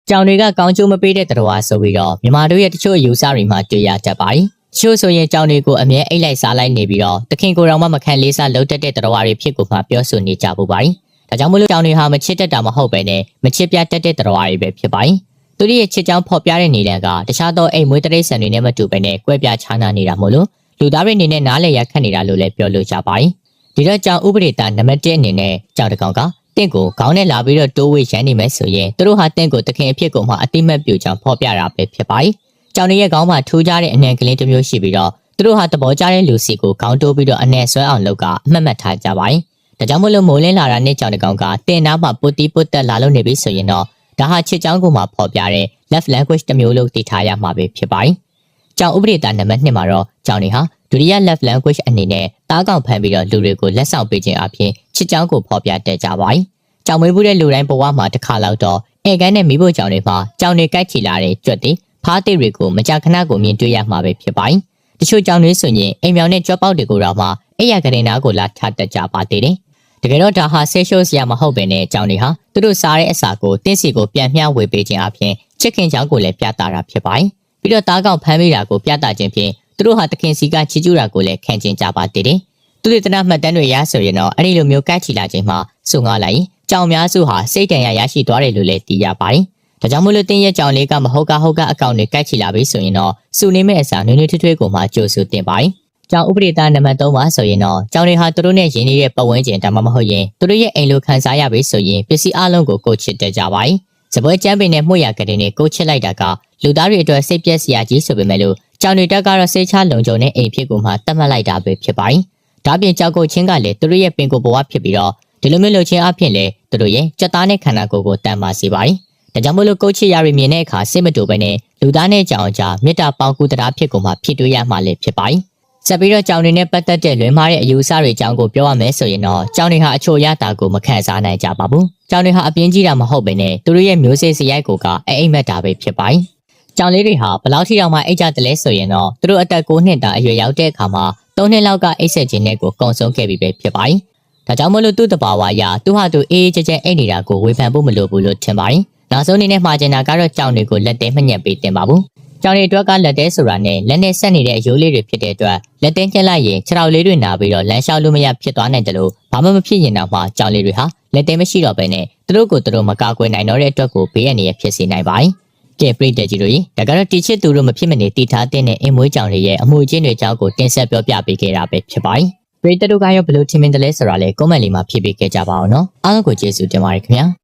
ကြောင်တွေကကောင်းကျိုးမပေးတဲ့တော်ဝါဆိုပြီးတော့မြန်မာတို့ရဲ့တချို့အယူဆတွေမှာတွေ့ရတတ်ပါတယ်။တချို့ဆိုရင်ကြောင်တွေကိုအမြဲအိတ်လိုက်စားလိုက်နေပြီးတော့တခင်ကိုယ်တော်မှမခံလေးစားလှုပ်တက်တဲ့တော်ဝါတွေဖြစ်ကိုမှပြောဆိုနေကြပူပါတယ်။ဒါကြောင့်မို့လို့ကြောင်တွေဟာမချစ်တတ်တာမဟုတ်ပဲနဲ့မချစ်ပြတ်တတ်တဲ့တော်ဝါတွေပဲဖြစ်ပါတယ်။သူတို့ရဲ့ချစ်ကြောင်းဖော်ပြတဲ့နေလန်ကတခြားသောအိမ်မွေးတရိတ်ဆန်တွေနဲ့မတူပဲနဲ့ကွဲပြားခြားနားနေတာမို့လို့လူသားတွေအနေနဲ့နားလည်ရခက်နေတာလို့လည်းပြောလို့ကြပါတယ်။ဒီတော့ကြောင်ဥပဒေသားနံပါတ်1အနေနဲ့ကြောင်တကောင်ကတင့်ကိုခေါင်းနဲ့လာပြီးတော့တိုးဝေးရမ်းနေမယ်ဆိုရင်သူတို့ဟာတင့်ကိုတခင်အဖြစ်ကိုမှအတိမတ်ပြူကြောင်ဖော်ပြတာပဲဖြစ်ပါတယ်။ကြောင်တွေရဲ့ခေါင်းမှာထူးခြားတဲ့အနှံကလေးတစ်မျိုးရှိပြီးတော့သူတို့ဟာသဘောကျတဲ့လူစီကိုခေါင်းတိုးပြီးတော့အနှံဆွဲအောင်လုပ်ကအမှတ်မှတ်ထားကြပါတယ်။ဒါကြောင့်မို့လို့မိုးလင်းလာတာနဲ့ကြောင်တကောင်ကတင်နာမှာပုတ်တီးပုတ်တက်လာလို့နေပြီဆိုရင်တော့ဒါဟာချစ်ကြောင်းကိုမှဖော်ပြတဲ့ left language တစ်မျိုးလို့သိထားရမှာပဲဖြစ်ပါတယ်။ကြောင်ဥပဒေသားနံပါတ်2မှာတော့ကြောင်တွေဟာဒုတိယ left language အနေနဲ့တားကောင်ဖန်ပြီးတော့လူတွေကိုလက်ဆောင်ပေးခြင်းအပြင်ချစ်ကြောင်းကိုဖော်ပြတတ်ကြပါတယ်။ကြောင်မွေးဘူးတဲ့လူတိုင်းဘဝမှာတစ်ခါလောက်တော့ဧကန်နဲ့မိဖို့ကြောင်တွေမှာကြောင်တွေကိုက်ချီလာတဲ့ကြွက်တွေဖားတိတွေကိုမကြာခဏကိုမြင်တွေ့ရမှာပဲဖြစ်ပါတယ်။တချို့ကြောင်တွေဆိုရင်အိမ်မြောင်နဲ့ကြွက်ပေါက်တွေကိုတော့မှအိယာကလေးနာကိုလာထတတ်ကြပါသေးတယ်။တကယ်တော့ဒါဟာဆေးရှိုးစရာမဟုတ်ပဲနဲ့ကြောင်တွေဟာသူတို့စားတဲ့အစာကိုတင်းစီကိုပြန်မျှဝေပေးခြင်းအပြင်ချစ်ခင်ကြောင်ကိုလည်းပြသတာဖြစ်ပါတယ်။ပြီးတော့တားကောင်ဖမ်းမိတာကိုပြသခြင်းဖြင့်သူတို့ဟာတခင်စီကချီကျူးတာကိုလည်းခံကျင်ကြပါသေးတယ်။သူတို့တနမှတ်တမ်းတွေရဆိုရင်တော့အဲ့ဒီလိုမျိုးကတ်ချီလာခြင်းမှာစုံငါလိုက်ရင်ကြောင်များစုဟာစိတ်တန်ရရရှိသွားတယ်လို့လည်းသိရပါတယ်။ဒါကြောင့်မို့လို့တင်းရဲ့ကြောင်လေးကမဟုတ်ကအကောင်တွေကတ်ချီလာပြီဆိုရင်တော့စုနေမဲ့အစားနွေးနွေးထွေးထွေးကိုမှကြိုးစုတင်ပါတယ်။ကြောင်ဥပဒေသားနံပါတ်3ပါဆိုရင်တော့ကြောင်တွေဟာသူတို့နဲ့ရင်းနှီးတဲ့ပတ်ဝန်းကျင်ဒါမှမဟုတ်ရင်သူတို့ရဲ့အိမ်လိုခံစားရပြီဆိုရင်ပစ္စည်းအလုံးကိုကိုချစ်တတ်ကြပါတယ်။စပွဲကျမ်းပင်နဲ့မှုရကတဲ့နဲ့ကိုချစ်လိုက်တာကလူသားတွေအတွက်စိတ်ပြည့်စရာကြီးဆိုပေမဲ့လို့ကြောင်တွေတက်ကတော့စိတ်ချလုံခြုံတဲ့အိမ်ဖြစ်ကိုမှတတ်မှတ်လိုက်တာပဲဖြစ်ပါတယ်။ဒါပြင်ကြောက်ကိုချင်းကလည်းသူတို့ရဲ့ပင်ကိုဘဝဖြစ်ပြီးတော့ဒီလိုမျိုးလှုပ်ချင်းအဖြစ်လေသူတို့ရဲ့ကြက်သားနဲ့ခန္ဓာကိုယ်ကိုတန်ပါစေပါတယ်။ဒါကြောင့်မို့လို့ကိုချစ်ရရမြင်တဲ့အခါစိတ်မတူပဲနဲ့လူသားနဲ့ကြောင်ကြားမေတ္တာပေါင်းကူတရားဖြစ်ကိုမှဖြစ်တွေ့ရမှာလည်းဖြစ်ပါတယ်။ဆက်ပြီးတော့ကြောင်တွေနဲ့ပတ်သက်တဲ့လွင်မားတဲ့အယူအဆတွေအကြောင်းကိုပြောရမယ်ဆိုရင်တော့ကြောင်တွေဟာအချိုရတာကိုမခံစားနိုင်ကြပါဘူး။ကြောင်တွေဟာအပြင်းကြီးတာမဟုတ်ပဲနဲ့သူတို့ရဲ့မျိုးစေ့စရိုက်ကိုကအိမ်မက်တာပဲဖြစ်ပါတယ်။ကြောင်လေးတွေဟာဘလောက်ထိတောင်မှအိတ်ကြတယ်လဲဆိုရင်တော့သူတို့အသက်9နှစ်တာအရွယ်ရောက်တဲ့အခါမှာ3နှစ်လောက်ကအိတ်ဆက်ခြင်းနဲ့ကိုကုံဆုံးခဲ့ပြီပဲဖြစ်ပါတယ်။ဒါကြောင့်မလို့သူ့တဘာဝအရာသူဟာသူအေးကြကြအိတ်နေတာကိုဝေဖန်ဖို့မလိုဘူးလို့ထင်ပါတယ်။နောက်ဆုံးအနေနဲ့မှာကျင်တာကတော့ကြောင်တွေကိုလက်သေးမညက်ပေးတင်ပါဘူး။ကြောင်တွေအတွက်ကလက်သေးဆိုတာနဲ့လက်နဲ့ဆက်နေတဲ့အယိုးလေးတွေဖြစ်တဲ့အတွက်လက်သေးညှက်လိုက်ရင်ခြေထောက်လေးတွေနာပြီးတော့လမ်းလျှောက်လို့မရဖြစ်သွားနိုင်တယ်လို့ဘာမှမဖြစ်ရင်တော့မှကြောင်လေးတွေဟာလက်သေးမရှိတော့ဘဲနဲ့သူတို့ကိုသူတို့မကာကွယ်နိုင်တော့တဲ့အတွက်ကိုဘေးအန္တရာယ်ဖြစ်စေနိုင်ပါတယ်။ကဲပရိသတ်ကြီးတို့ဒါကတော့တီချစ်သူတို့မဖြစ်မနေတည်ထားတဲ့အင်မွေးကြောင်တွေရဲ့အမှုချင်းတွေအကြောင်းကိုတင်ဆက်ပြောပြပေးခဲ့တာပဲဖြစ်ပါတယ်။ပရိသတ်တို့ကရောဘယ်လိုထင်မြင်တယ်လဲဆိုတာလဲကွန်မန့်လေးမှာဖြေပေးခဲ့ကြပါအောင်နော်။အားလုံးကိုကျေးဇူးတင်ပါတယ်ခင်ဗျာ။